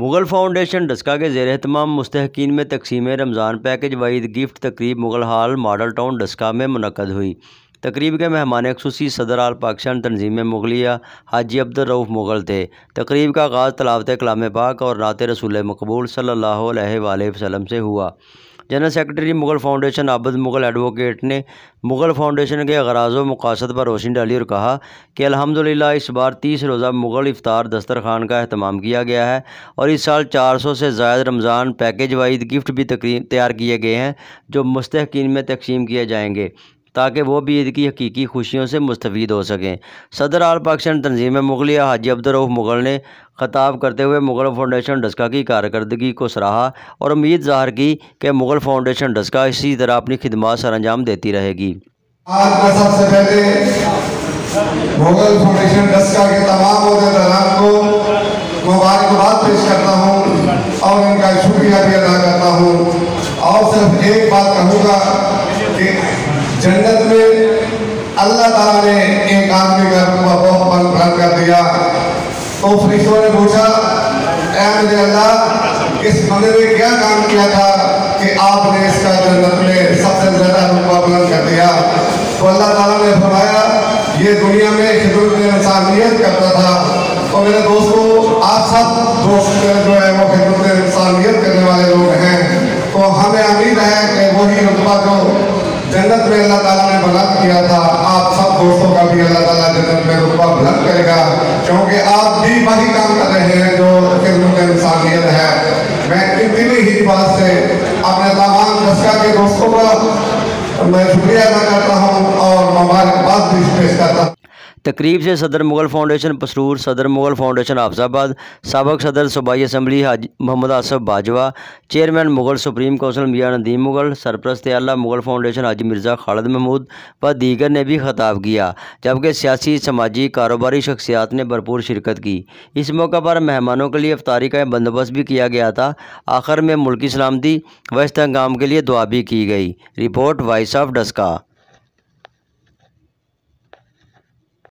Mughal foundation Daska کے زیر اہتمام مستحقین میں تقسیم رمضان پیکج و عید گفٹ تقریب Mughal hall model town Daska میں منعقد ہوئی۔ تقریب کے مہمان خصوصی صدر آل پاکستان تنظیم مغلیہ حاجی عبدالرؤف مغل تھے۔ تقریب کا آغاز تلاوت کلام پاک اور نعت رسول مقبول صلی اللہ علیہ وآلہ وسلم سے ہوا۔ جنرل سیکرٹری مغل فاؤنڈیشن عابد مغل ایڈوکیٹ نے مغل فاؤنڈیشن کے اغراض و مقاصد پر روشنی ڈالی اور کہا کہ الحمدللہ اس بار 30 روزہ مغل افطار دسترخوان کا اہتمام کیا گیا ہے اور اس سال 400 سے زائد رمضان پیکج و عید گفٹ بھی تیار کیے گئے ہیں جو مستحقین میں تقسیم کیے جائیں گے تاکہ وہ بھی عید کی حقیقی خوشیوں سے مستفید ہو سکیں۔ صدر آل پاکستان تنظیم مغلیہ حاجی عبدالرؤف مغل نے خطاب کرتے ہوئے مغل فاؤنڈیشن ڈسکا کی کارکردگی کو سراہا اور امید ظاہر کی کہ مغل فاؤنڈیشن ڈسکا اسی طرح اپنی خدمات سر انجام دیتی رہے گی۔ آج میں سب سے پہلے مغل فاؤنڈیشن ڈسکا کے تمام عہدیداران کو مبارکباد پیش کرتا ہوں اور ان کا شکریہ بھی ادا کرتا ہوں، اور صرف ایک بات کہوں گا کہ جنت میں اللہ تعالیٰ نے ایک آدمی کا رتبہ بہت بلند کر دیا، تو فرشتوں نے پوچھا اے میرے اللہ اس بندے نے کیا کام کیا تھا کہ آپ نے اس کا جنت میں سب سے زیادہ رتبہ بلند کر دیا؟ تو اللہ تعالیٰ نے فرمایا یہ دنیا میں خدمت انسانیت کرتا تھا۔ تو میرے دوستو آپ سب دوست جو ہے وہ خدمت انسانیت کرنے والے لوگ ہیں، تو ہمیں امید ہے کہ وہی رتبہ جو جنت میں اللہ تعالیٰ نے بلند کیا تھا آپ سب دوستوں کا بھی اللہ تعالیٰ جنت میں رتبہ بلند کرے گا، کیونکہ آپ بھی وہی کام کر رہے ہیں جو خدمت انسانیت ہے۔ میں اتنی ہی بات سے اپنے تمام ڈسکا کے دوستوں کا میں شکریہ ادا کرتا ہوں اور مبارکباد بھی پیش کرتا ہوں۔ تقریب سے صدر مغل فاؤنڈیشن پسرور، صدر مغل فاؤنڈیشن حافظ آباد، سابق صدر صوبائی assembly Muhammad Asif Bajwa, chairman Mughal supreme council Mian Nadeem Mughal, سرپرست اعلیٰ مغل فاؤنڈیشن حاجی مرزا خالد محمود و دیگر نے بھی خطاب کیا، جبکہ سیاسی، سماجی، کاروباری شخصیات نے بھرپور شرکت کی۔ اس موقع پر مہمانوں کے لیے افطاری کا بندوبست بھی کیا گیا تھا۔ آخر میں ملکی سلامتی و استحکام کے لیے دعا بھی کی گئی۔ Report voice of Daska.